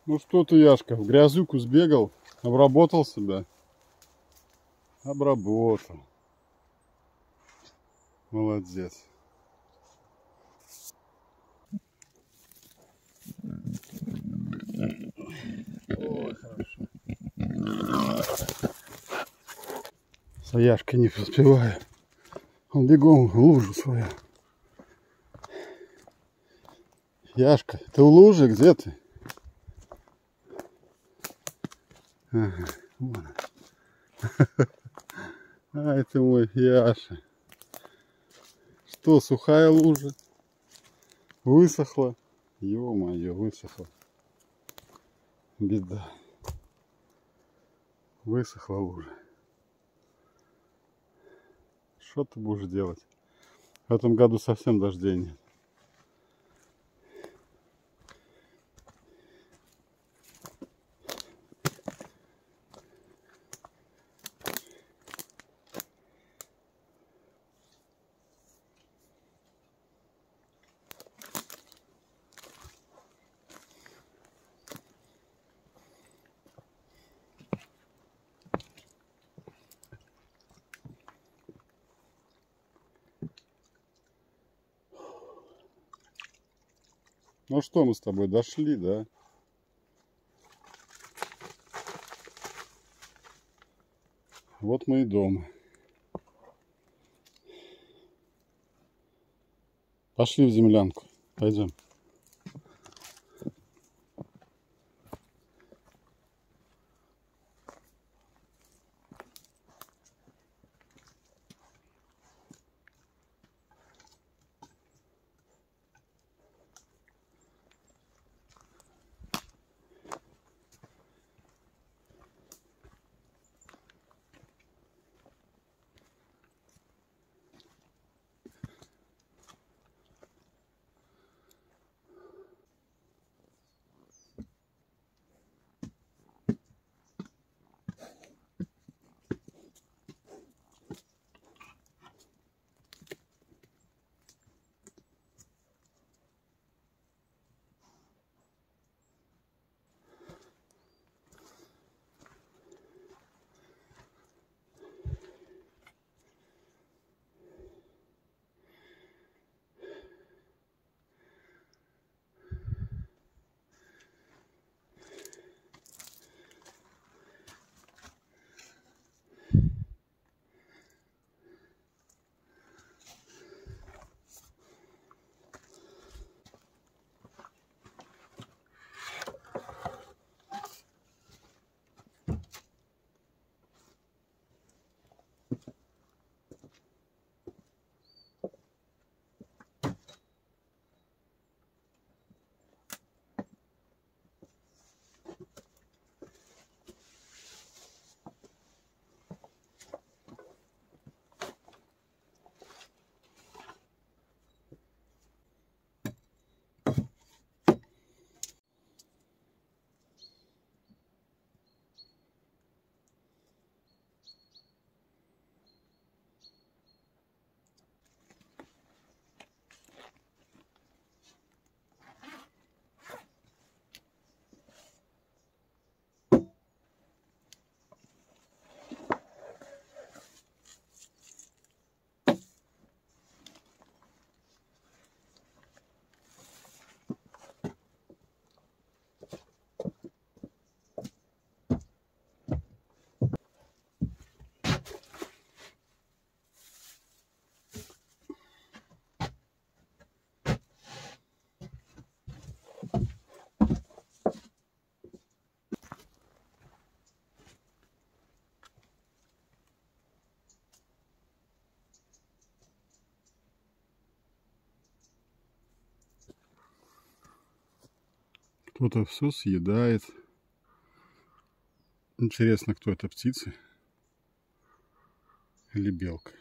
Ну что ты, Яшка, в грязюку сбегал, обработал себя? Обработал. Молодец. Ой, хорошо. За Яшкой не успеваю. Он бегом в лужу свою. Яшка, ты в луже? Где ты? Ага, вон. А, это мой Яша. Что, сухая лужа? Высохла? Ё-моё, высохла. Беда. Высохла лужа. Что ты будешь делать? В этом году совсем дождей нет. Ну что, мы с тобой дошли, да? Вот мы и дома. Пошли в землянку. Пойдем. Кто-то все съедает. Интересно, кто это, птица или белка?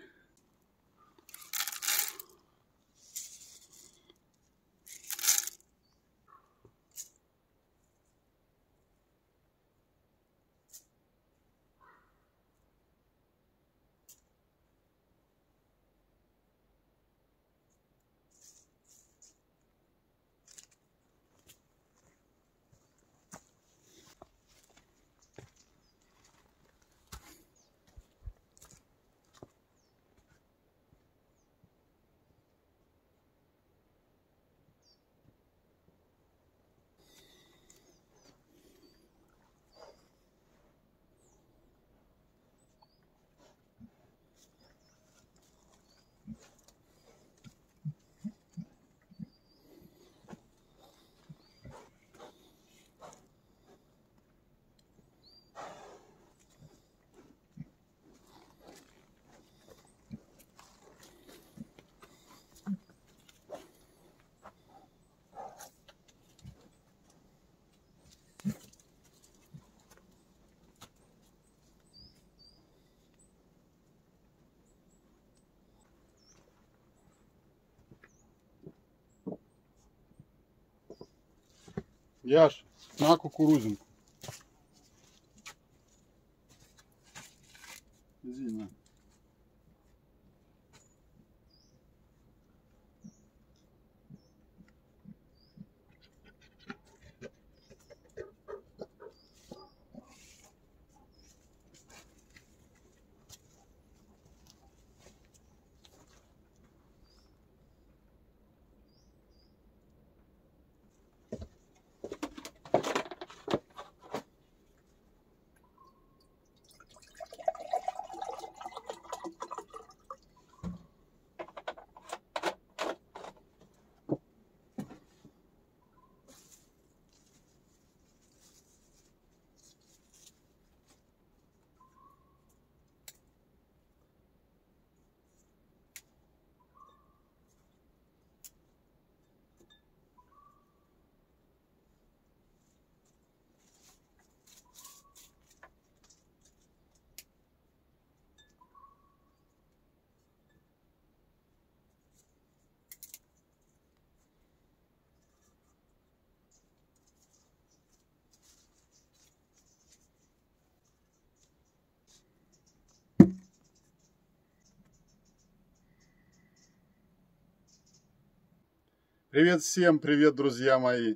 Яш, на кукурузинку. Иди на. Привет всем, привет, друзья мои.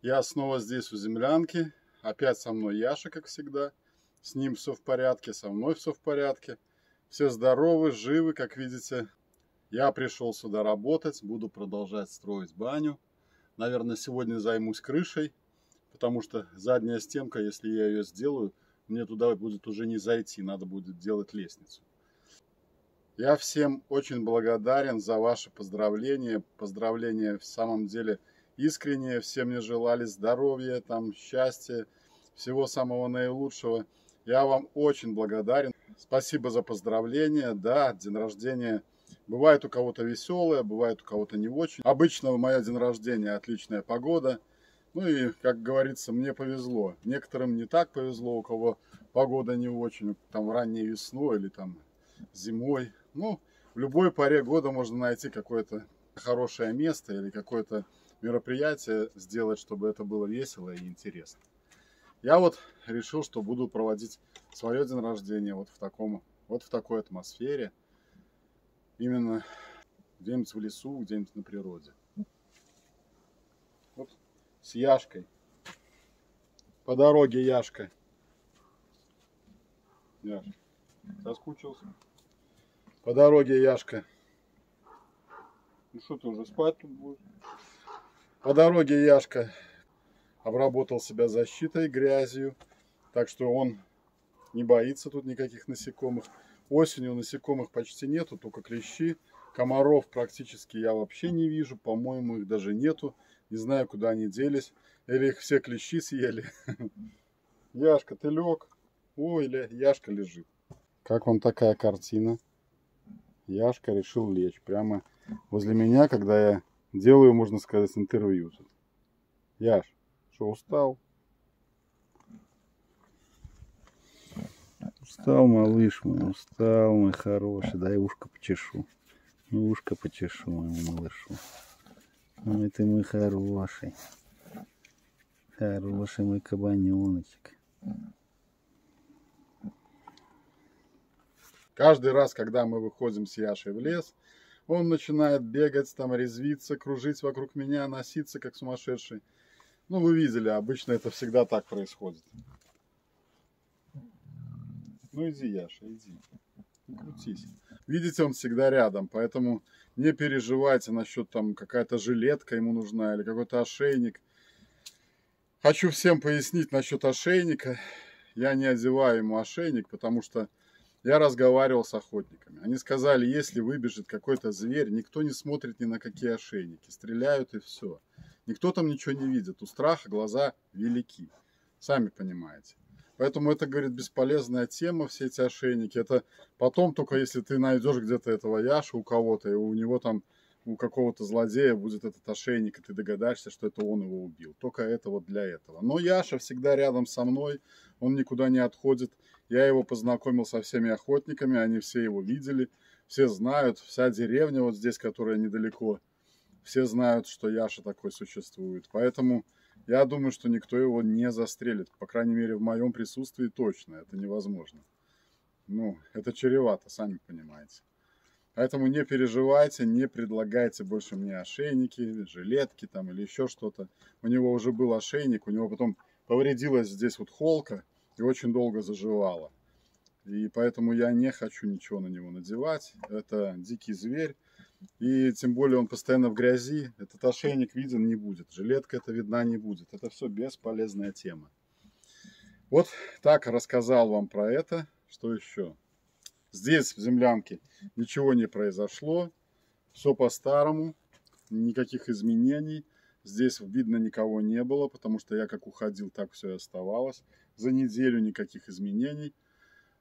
Я снова здесь у землянки. Опять со мной Яша, как всегда. С ним все в порядке, со мной все в порядке. Все здоровы, живы, как видите. Я пришел сюда работать, буду продолжать строить баню. Наверное, сегодня займусь крышей, потому что задняя стенка, если я ее сделаю, мне туда будет уже не зайти, надо будет делать лестницу. Я всем очень благодарен за ваши поздравления. Поздравления в самом деле искренние. Все мне желали здоровья, там, счастья, всего самого наилучшего. Я вам очень благодарен. Спасибо за поздравления. Да, день рождения бывает у кого-то веселое, бывает у кого-то не очень. Обычно в мое день рождения отличная погода. Ну и, как говорится, мне повезло. Некоторым не так повезло, у кого погода не очень, там ранней весной или там зимой. Ну, в любой поре года можно найти какое-то хорошее место или какое-то мероприятие сделать, чтобы это было весело и интересно. Я вот решил, что буду проводить свое день рождения вот в такой атмосфере. Именно где-нибудь в лесу, где-нибудь на природе. Вот с Яшкой. По дороге Яшка. Яшка. Соскучился. По дороге Яшка. Ну что, ты уже спать тут будешь? По дороге Яшка обработал себя защитой, грязью. Так что он не боится тут никаких насекомых. Осенью насекомых почти нету, только клещи. Комаров практически я вообще не вижу. По-моему, их даже нету. Не знаю, куда они делись. Или их все клещи съели. Яшка, ты лег? Ой, Яшка лежит. Как вам такая картина? Яшка решил лечь прямо возле меня, когда я делаю, можно сказать, интервью. Яш, что, устал? Устал, малыш мой, устал, мой хороший. Дай ушко почешу. Ушко почешу моему малышу. Ой, ты мой хороший. Хороший мой кабаненочек. Каждый раз, когда мы выходим с Яшей в лес, он начинает бегать, там резвиться, кружить вокруг меня, носиться как сумасшедший. Ну, вы видели, обычно это всегда так происходит. Ну, иди, Яша, иди. Не крутись. Видите, он всегда рядом, поэтому не переживайте насчет там какая-то жилетка ему нужна или какой-то ошейник. Хочу всем пояснить насчет ошейника. Я не одеваю ему ошейник, потому что я разговаривал с охотниками. Они сказали, если выбежит какой-то зверь, никто не смотрит ни на какие ошейники. Стреляют и все. Никто там ничего не видит. У страха глаза велики. Сами понимаете. Поэтому это, говорит, бесполезная тема, все эти ошейники. Это потом только если ты найдешь где-то этого Яшу у кого-то, и у него там, у какого-то злодея будет этот ошейник, и ты догадаешься, что это он его убил. Только это вот для этого. Но Яша всегда рядом со мной, он никуда не отходит. Я его познакомил со всеми охотниками, они все его видели, все знают, вся деревня вот здесь, которая недалеко, все знают, что Яша такой существует. Поэтому я думаю, что никто его не застрелит. По крайней мере, в моем присутствии точно. Это невозможно. Ну, это чревато, сами понимаете. Поэтому не переживайте, не предлагайте больше мне ошейники, жилетки там или еще что-то. У него уже был ошейник, у него потом повредилась здесь вот холка и очень долго заживала. И поэтому я не хочу ничего на него надевать. Это дикий зверь. И тем более он постоянно в грязи. Этот ошейник виден не будет. Жилетка это видна не будет. Это все бесполезная тема. Вот так рассказал вам про это. Что еще? Здесь, в землянке, ничего не произошло. Все по-старому. Никаких изменений. Здесь, видно, никого не было, потому что я как уходил, так все и оставалось. За неделю никаких изменений.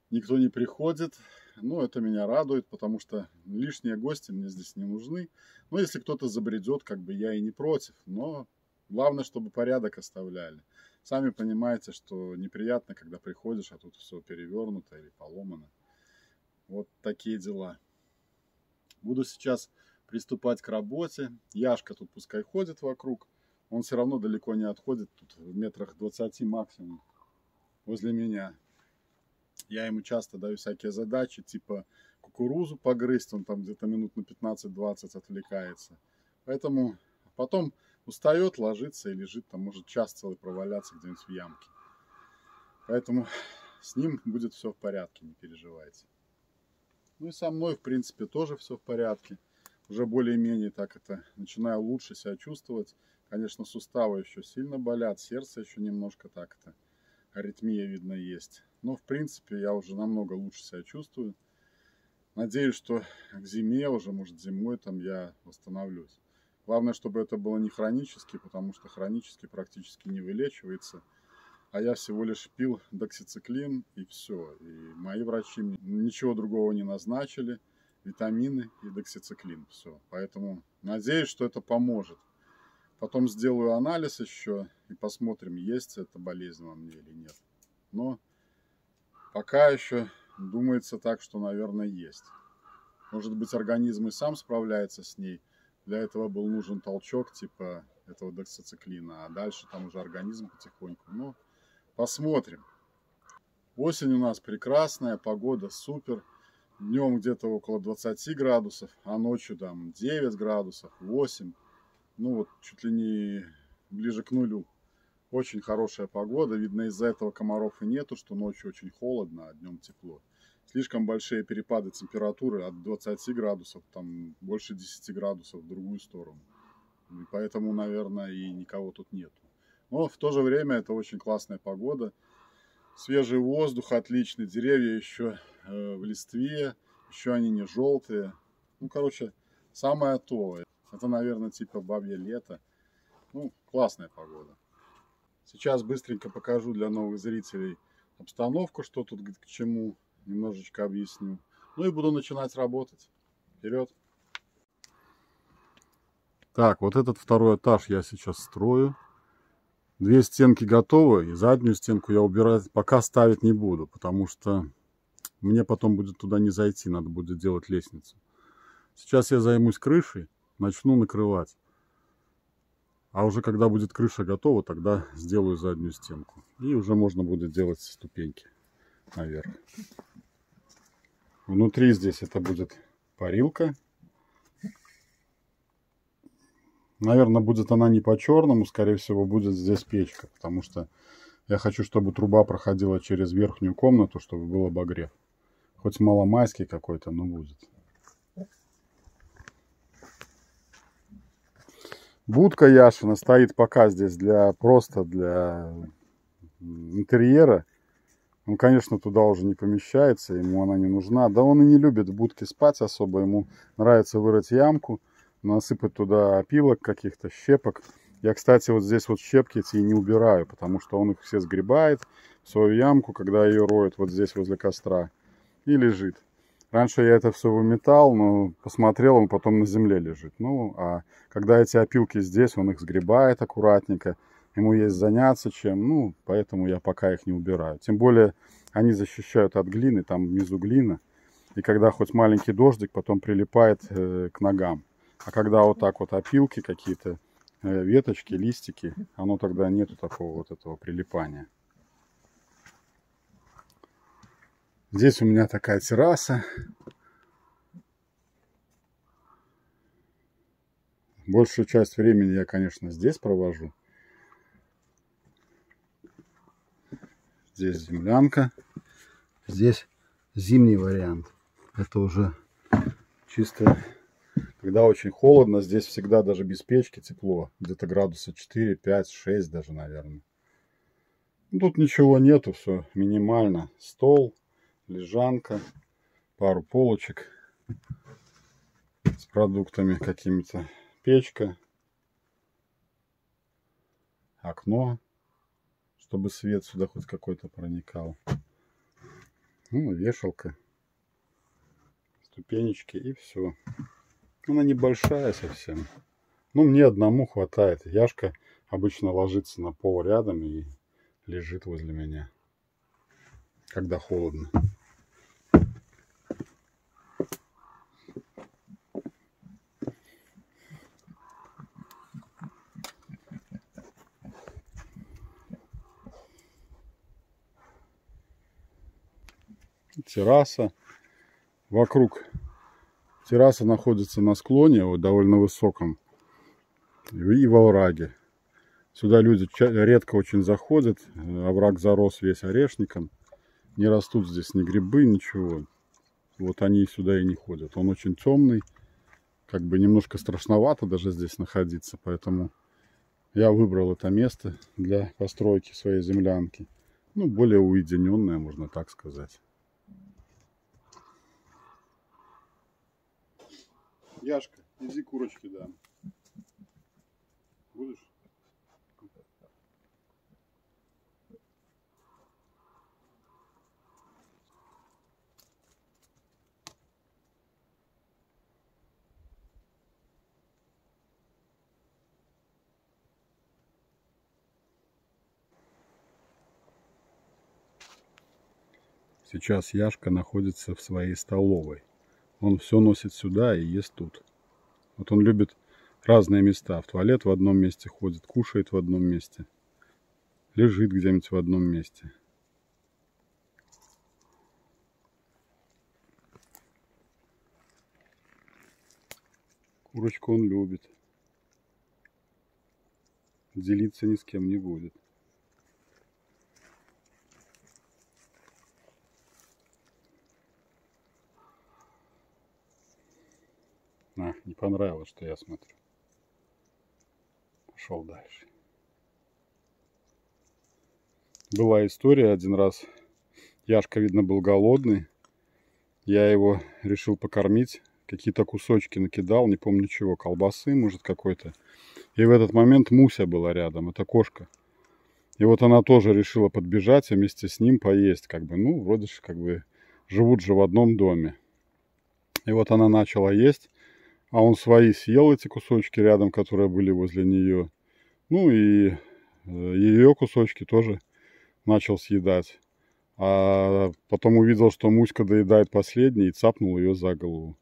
Никто не приходит. Ну, это меня радует, потому что лишние гости мне здесь не нужны. Но если кто-то забредет, как бы я и не против. Но главное, чтобы порядок оставляли. Сами понимаете, что неприятно, когда приходишь, а тут все перевернуто или поломано. Вот такие дела. Буду сейчас приступать к работе. Яшка тут пускай ходит вокруг. Он все равно далеко не отходит. Тут в метрах 20 максимум возле меня. Я ему часто даю всякие задачи, типа кукурузу погрызть. Он там где-то минут на 15-20 отвлекается. Поэтому потом устает, ложится и лежит. Там может час целый проваляться где-нибудь в ямке. Поэтому с ним будет все в порядке, не переживайте. Ну и со мной, в принципе, тоже все в порядке. Уже более-менее так это начинаю лучше себя чувствовать. Конечно, суставы еще сильно болят, сердце еще немножко так это. Аритмия, видно, есть. Но, в принципе, я уже намного лучше себя чувствую. Надеюсь, что к зиме, уже, может, зимой там я восстановлюсь. Главное, чтобы это было не хронически, потому что хронически практически не вылечивается. А я всего лишь пил доксициклин и все. И мои врачи мне ничего другого не назначили. Витамины и доксициклин. Все. Поэтому надеюсь, что это поможет. Потом сделаю анализ еще и посмотрим, есть эта болезнь во мне или нет. Но пока еще думается так, что, наверное, есть. Может быть, организм и сам справляется с ней. Для этого был нужен толчок типа этого доксициклина. А дальше там уже организм потихоньку. Ну, посмотрим. Осень у нас прекрасная, погода супер. Днем где-то около 20 градусов, а ночью там 9 градусов, 8. Ну вот чуть ли не ближе к нулю. Очень хорошая погода. Видно, из-за этого комаров и нету, что ночью очень холодно, а днем тепло. Слишком большие перепады температуры от 20 градусов, там больше 10 градусов в другую сторону. И поэтому, наверное, и никого тут нету. Но в то же время это очень классная погода. Свежий воздух отличный, деревья еще в листве, еще они не желтые. Ну, короче, самое то. Это, наверное, типа бабье лето. Ну, классная погода. Сейчас быстренько покажу для новых зрителей обстановку, что тут к чему, немножечко объясню. Ну и буду начинать работать. Вперед! Так, вот этот второй этаж я сейчас строю. Две стенки готовы, и заднюю стенку я убирать пока ставить не буду, потому что мне потом будет туда не зайти, надо будет делать лестницу. Сейчас я займусь крышей, начну накрывать. А уже когда будет крыша готова, тогда сделаю заднюю стенку. И уже можно будет делать ступеньки наверх. Внутри здесь это будет парилка. Наверное, будет она не по-черному, скорее всего, будет здесь печка, потому что я хочу, чтобы труба проходила через верхнюю комнату, чтобы был обогрев. Хоть маломайский какой-то, но будет. Будка Яшина стоит пока здесь просто для интерьера. Он, конечно, туда уже не помещается, ему она не нужна. Да он и не любит в будке спать особо, ему нравится вырыть ямку, насыпать туда опилок каких-то, щепок. Я, кстати, вот здесь вот щепки эти не убираю, потому что он их все сгребает в свою ямку, когда ее роют вот здесь возле костра, и лежит. Раньше я это все выметал, но посмотрел, он потом на земле лежит. Ну, а когда эти опилки здесь, он их сгребает аккуратненько, ему есть заняться чем, ну, поэтому я пока их не убираю. Тем более они защищают от глины, там внизу глина, и когда хоть маленький дождик, потом прилипает к ногам. А когда вот так вот опилки какие-то веточки, листики, оно тогда нету такого вот этого прилипания. Здесь у меня такая терраса. Большую часть времени я, конечно, здесь провожу. Здесь землянка. Здесь зимний вариант. Это уже чисто, когда очень холодно, здесь всегда даже без печки тепло. Где-то градуса 4, 5, 6 даже, наверное. Тут ничего нету, все минимально. Стол, лежанка, пару полочек с продуктами какими-то. Печка, окно, чтобы свет сюда хоть какой-то проникал. Ну, вешалка, ступенечки и все. Она небольшая совсем. Ну, мне одному хватает. Яшка обычно ложится на пол рядом и лежит возле меня, когда холодно. Терраса. Вокруг терраса находится на склоне, вот, довольно высоком, и во овраге. Сюда люди редко очень заходят. Овраг зарос весь орешником. Не растут здесь ни грибы, ничего. Вот они сюда и не ходят. Он очень темный. Как бы немножко страшновато даже здесь находиться. Поэтому я выбрал это место для постройки своей землянки. Ну, более уединенное, можно так сказать. Яшка, иди курочки дам. Будешь? Сейчас Яшка находится в своей столовой. Он все носит сюда и ест тут. Вот он любит разные места. В туалет в одном месте ходит, кушает в одном месте. Лежит где-нибудь в одном месте. Курочку он любит. Делиться ни с кем не будет. Не понравилось, что я смотрю. Пошел дальше. Была история один раз. Яшка, видно, был голодный. Я его решил покормить. Какие-то кусочки накидал, не помню чего. Колбасы, может, какой-то. И в этот момент Муся была рядом. Это кошка. И вот она тоже решила подбежать и вместе с ним поесть. Как бы, ну, вроде же, как бы, живут же в одном доме. И вот она начала есть. А он свои съел, эти кусочки рядом, которые были возле нее. Ну и ее кусочки тоже начал съедать. А потом увидел, что Муська доедает последний и цапнул ее за голову.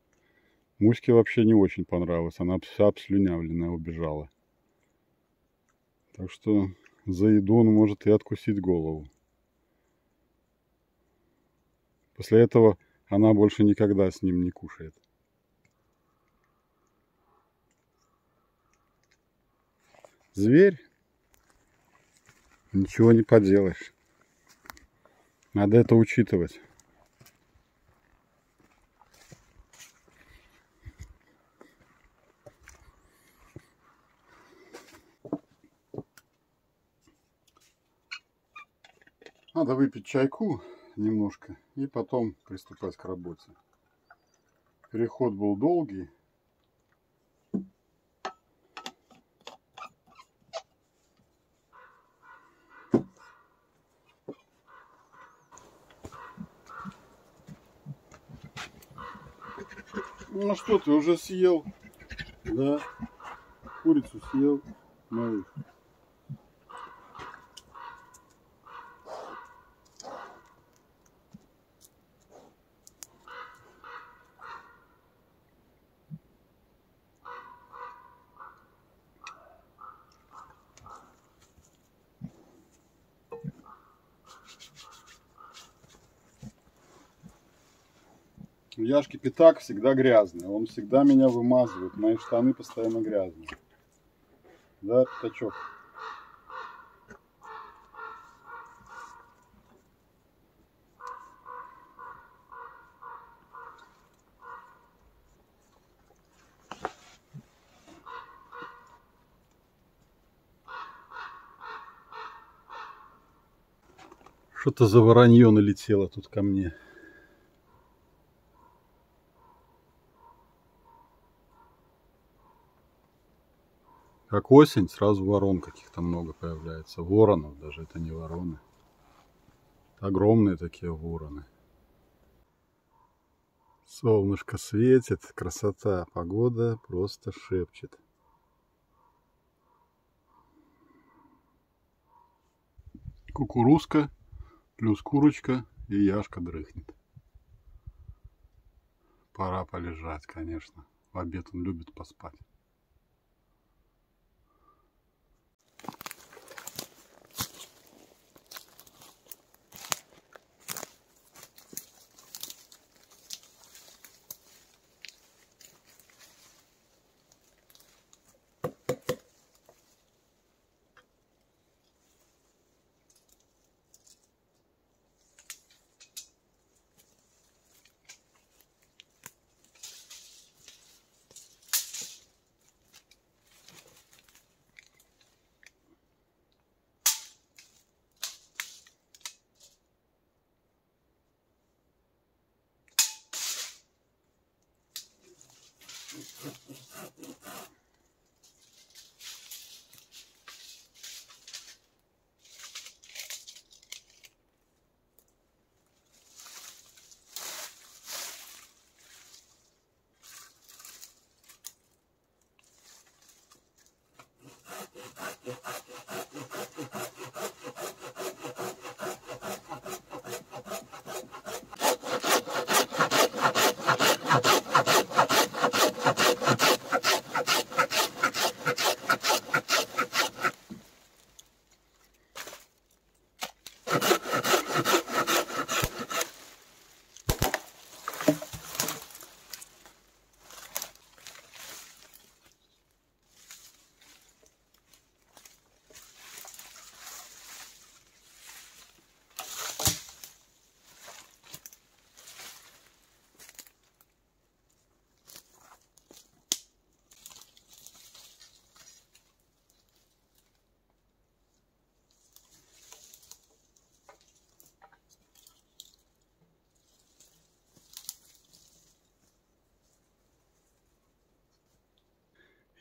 Муське вообще не очень понравилось. Она вся обслюнявленная убежала. Так что за еду он может и откусить голову. После этого она больше никогда с ним не кушает. Зверь? Ничего не поделаешь. Надо это учитывать. Надо выпить чайку немножко и потом приступать к работе. Переход был долгий. Ну что, ты уже съел? Да. Курицу съел. Малыш. У Яшки пятак всегда грязный. Он всегда меня вымазывает. Мои штаны постоянно грязные. Да, пятачок? Что-то за воронье налетело тут ко мне. Как осень, сразу ворон каких-то много появляется. Воронов даже, это не вороны. Огромные такие вороны. Солнышко светит, красота, погода просто шепчет. Кукурузка, плюс курочка и Яшка дрыхнет. Пора полежать, конечно. В обед он любит поспать.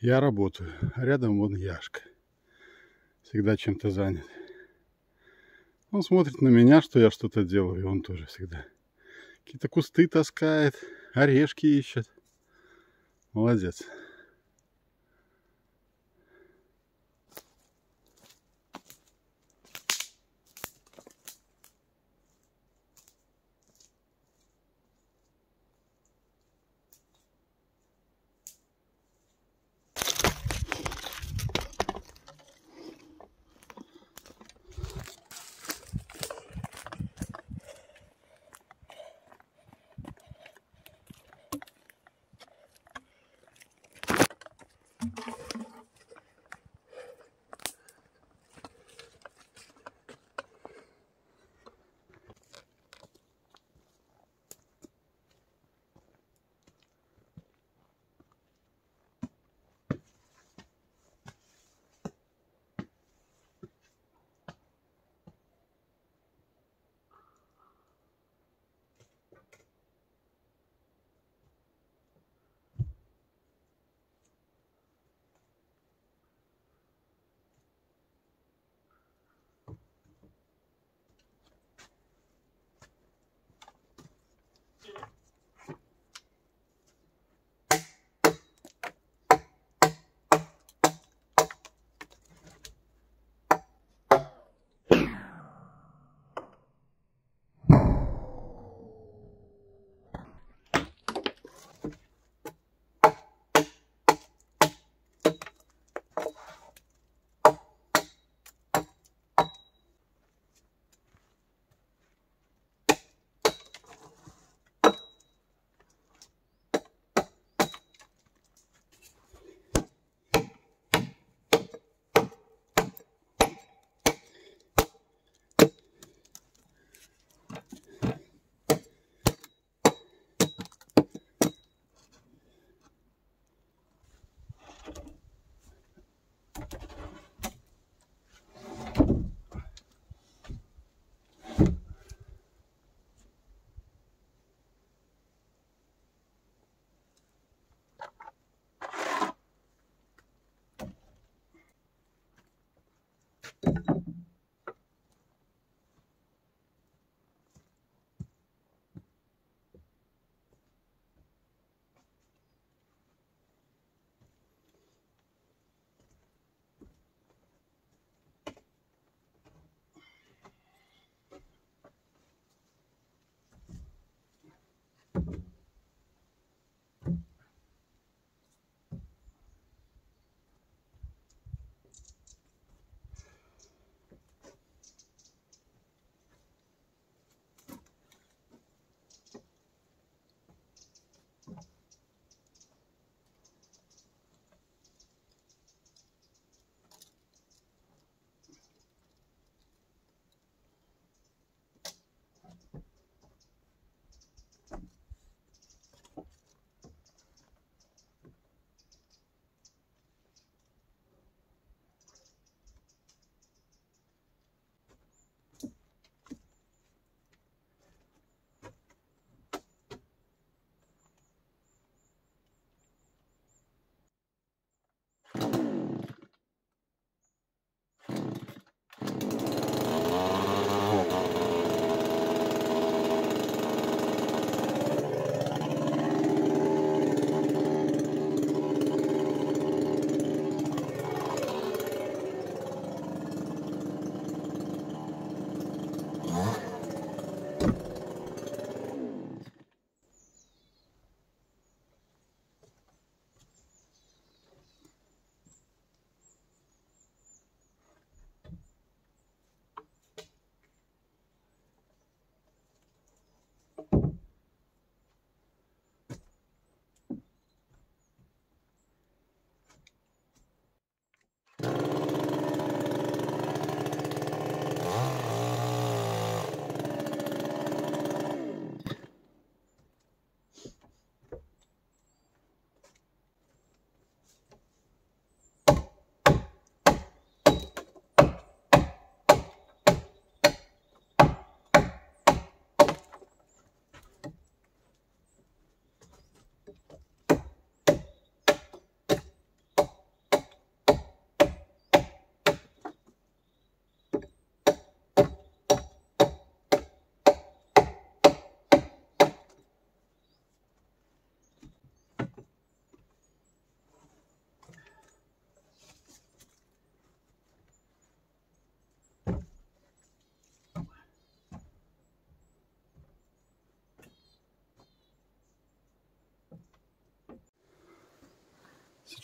Я работаю, а рядом вон Яшка. Всегда чем-то занят. Он смотрит на меня, что я что-то делаю, и он тоже всегда какие-то кусты таскает, орешки ищет. Молодец.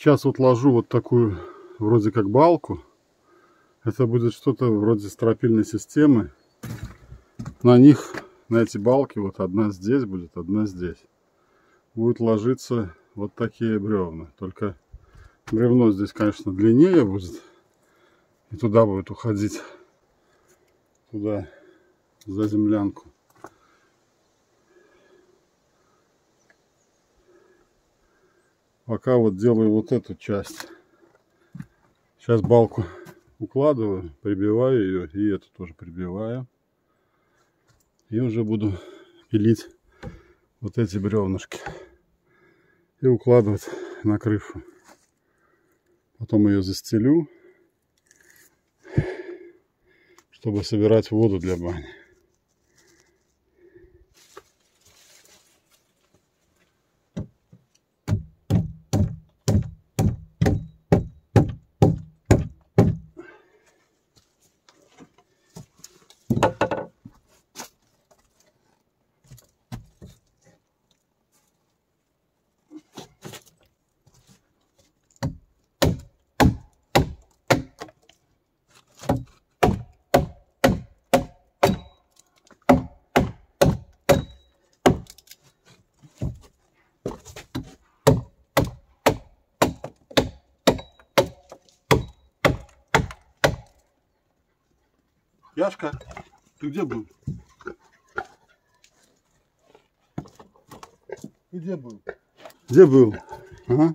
Сейчас вот ложу вот такую вроде как балку. Это будет что-то вроде стропильной системы. На них, на эти балки, вот одна здесь будет, одна здесь. Будет ложиться вот такие бревна. Только бревно здесь, конечно, длиннее будет. И туда будет уходить, туда, за землянку. Пока вот делаю вот эту часть. Сейчас балку укладываю, прибиваю ее, и эту тоже прибиваю. И уже буду пилить вот эти бревнышки и укладывать на крышу. Потом ее застелю, чтобы собирать воду для бани. Яшка, ты где был? Ты где был? Где был? Ага.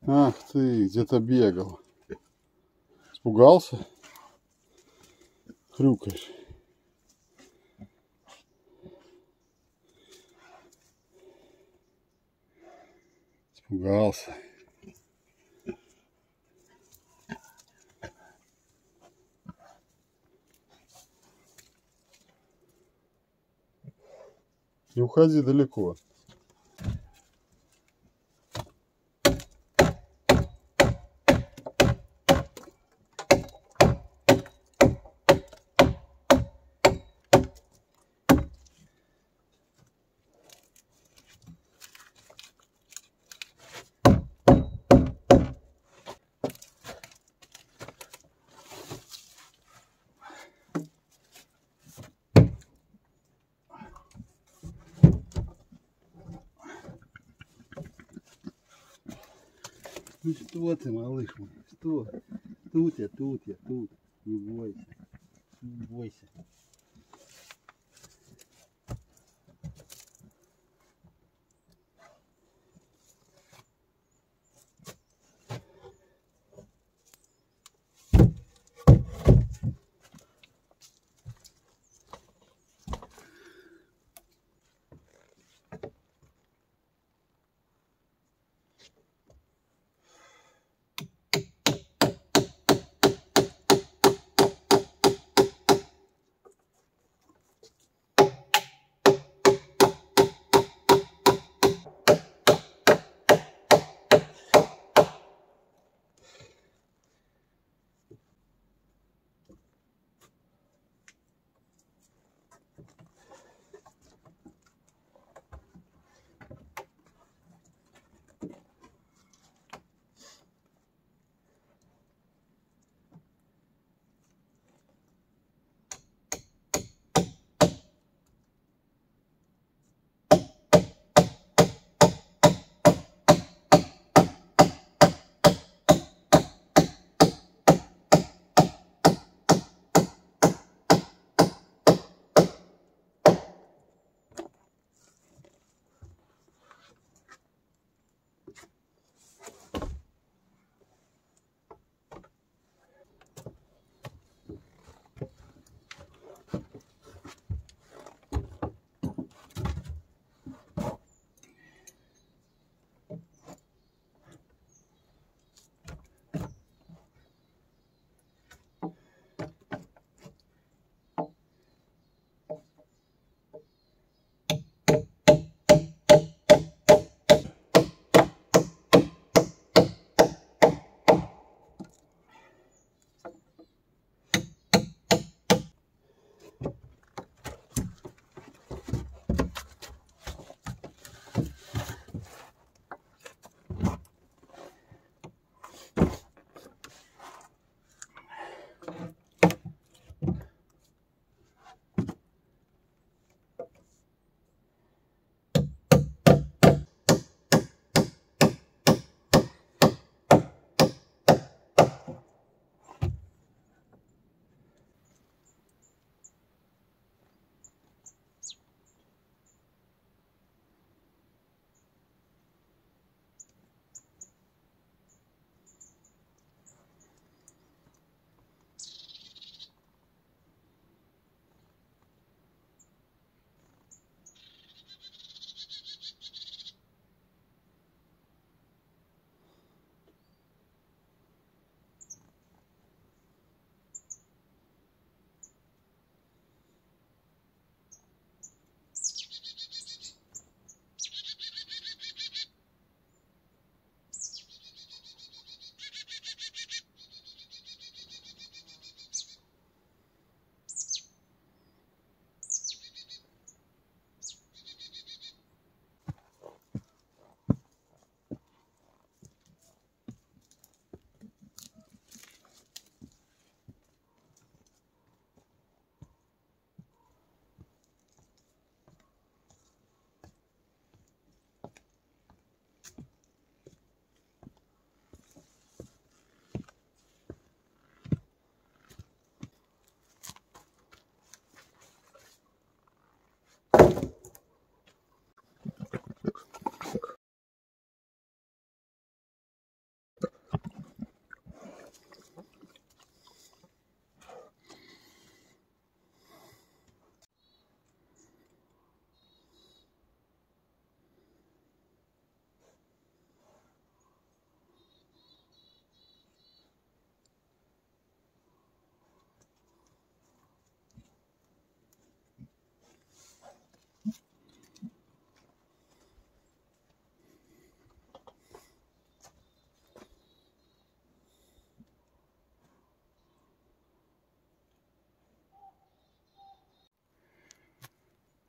Ах ты, где-то бегал. Испугался? Хрюкаешь. Испугался. Не уходи далеко. Ну что ты, малыш мой, что? Тут я, тут. Не бойся, не бойся.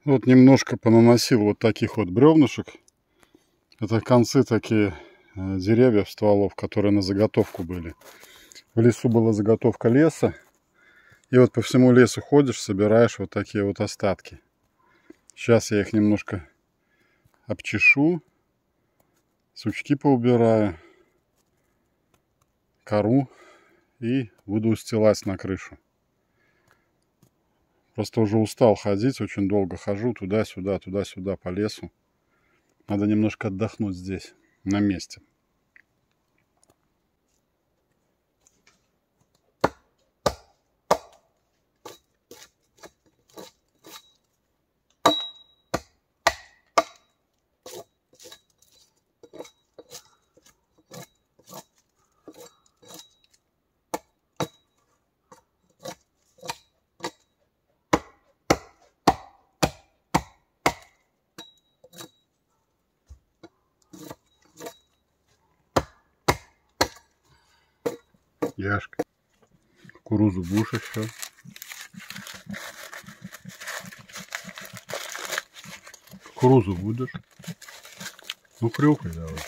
Вот немножко понаносил вот таких вот бревнышек. Это концы такие деревьев, стволов, которые на заготовку были. В лесу была заготовка леса. И вот по всему лесу ходишь, собираешь вот такие вот остатки. Сейчас я их немножко обчешу. Сучки поубираю. Кору. И буду устилать на крышу. Просто уже устал ходить, очень долго хожу туда-сюда, туда-сюда по лесу. Надо немножко отдохнуть здесь, на месте. Яшка. Кукурузу будешь еще? Кукурузу будешь? Ну, хрюкай давай.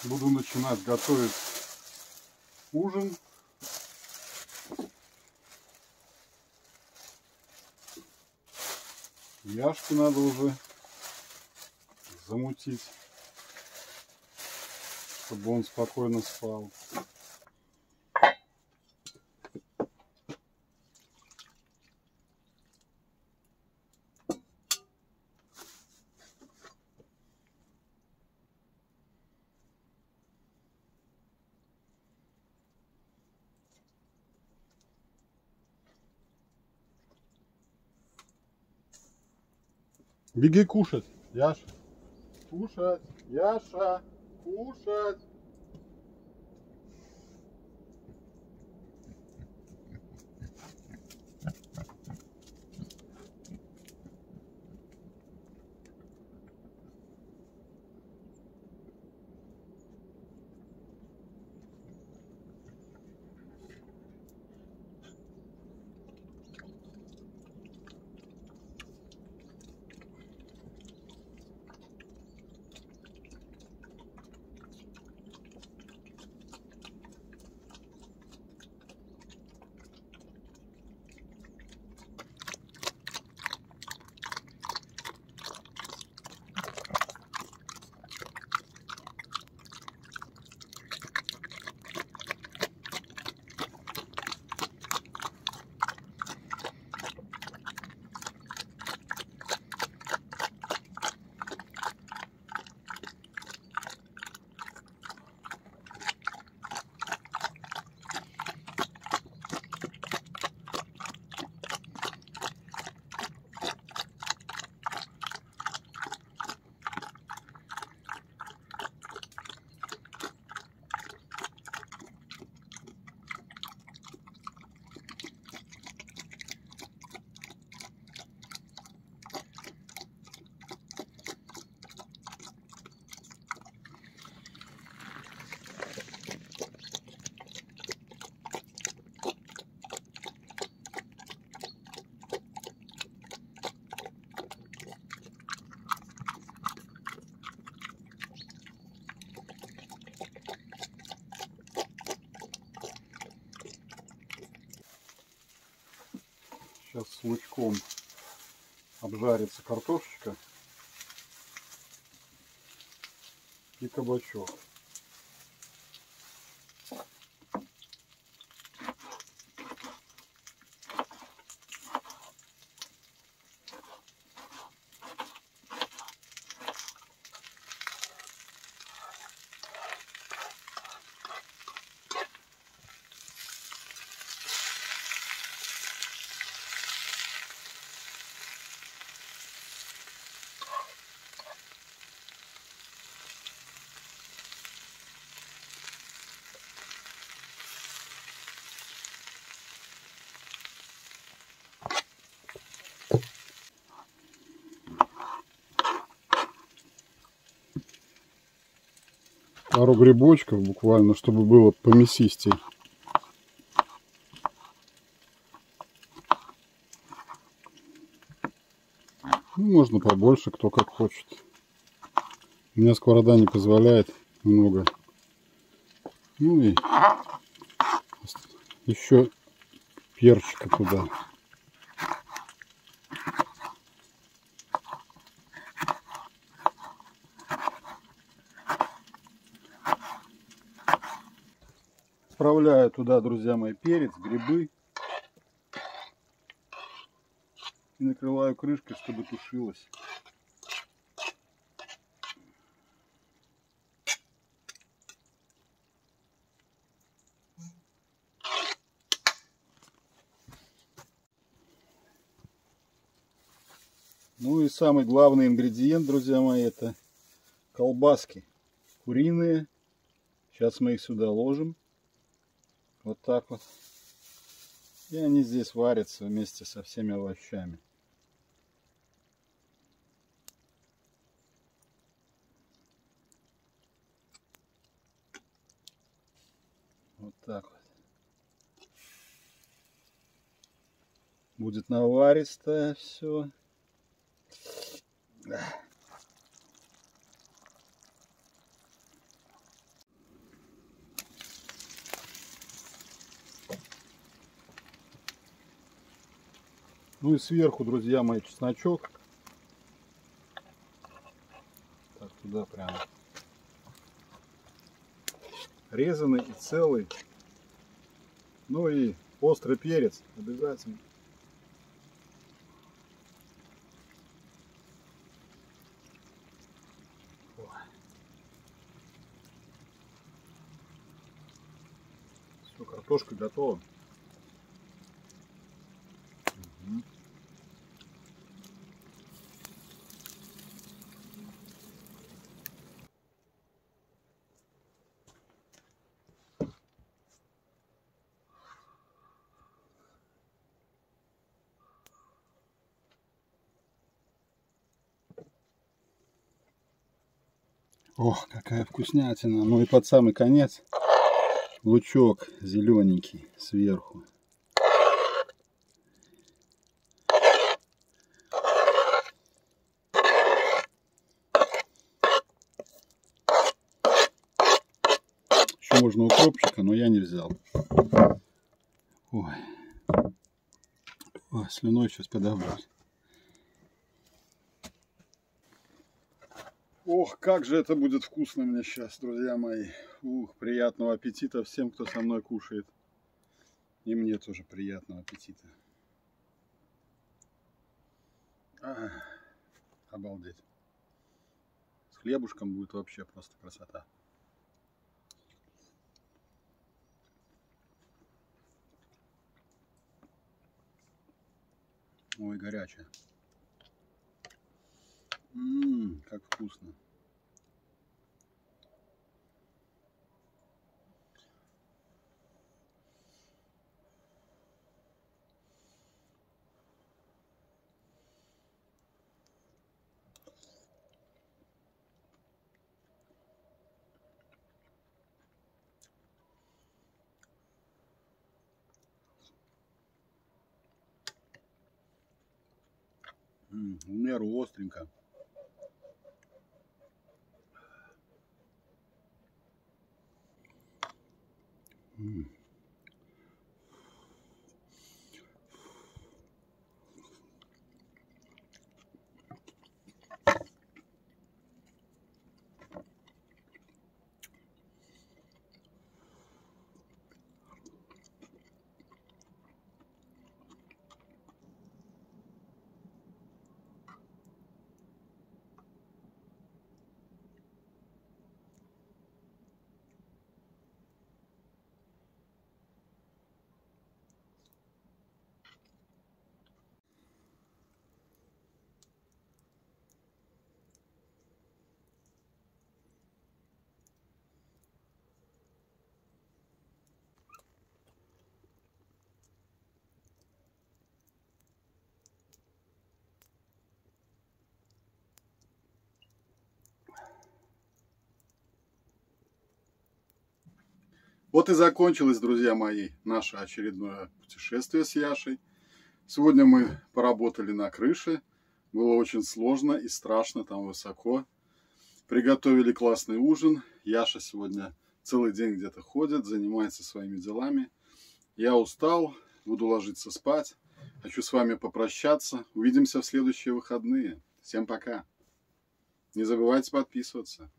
Буду начинать готовить ужин. Яшку надо уже замутить, чтобы он спокойно спал. Беги кушать, Яша. Кушать, Яша, кушать. лучком обжарится картошечка и кабачок. Пару грибочков буквально, чтобы было помесистей. Ну, можно побольше, кто как хочет. У меня сковорода не позволяет много. Ну и еще перчика туда. Отправляю туда, друзья мои, перец, грибы. И накрываю крышкой, чтобы тушилось. Ну и самый главный ингредиент, друзья мои, это колбаски куриные. Сейчас мы их сюда ложим. Вот так вот. И они здесь варятся вместе со всеми овощами. Вот так вот. Будет наваристое все. Ну и сверху, друзья мои, чесночок. Так, туда прямо. Резанный и целый. Ну и острый перец обязательно. Все, картошка готова. Ох, какая вкуснятина. Ну и под самый конец лучок зелененький сверху. Еще можно укропчика, но я не взял. Ой, ой, слюной сейчас подавлюсь. Ох, как же это будет вкусно мне сейчас, друзья мои. Ух, приятного аппетита всем, кто со мной кушает. И мне тоже приятного аппетита. Обалдеть. С хлебушком будет вообще просто красота. Ой, горячая. Как вкусно. В меру остренько. Вот и закончилось, друзья мои, наше очередное путешествие с Яшей. Сегодня мы поработали на крыше. Было очень сложно и страшно, там высоко. Приготовили классный ужин. Яша сегодня целый день где-то ходит, занимается своими делами. Я устал, буду ложиться спать. Хочу с вами попрощаться. Увидимся в следующие выходные. Всем пока. Не забывайте подписываться.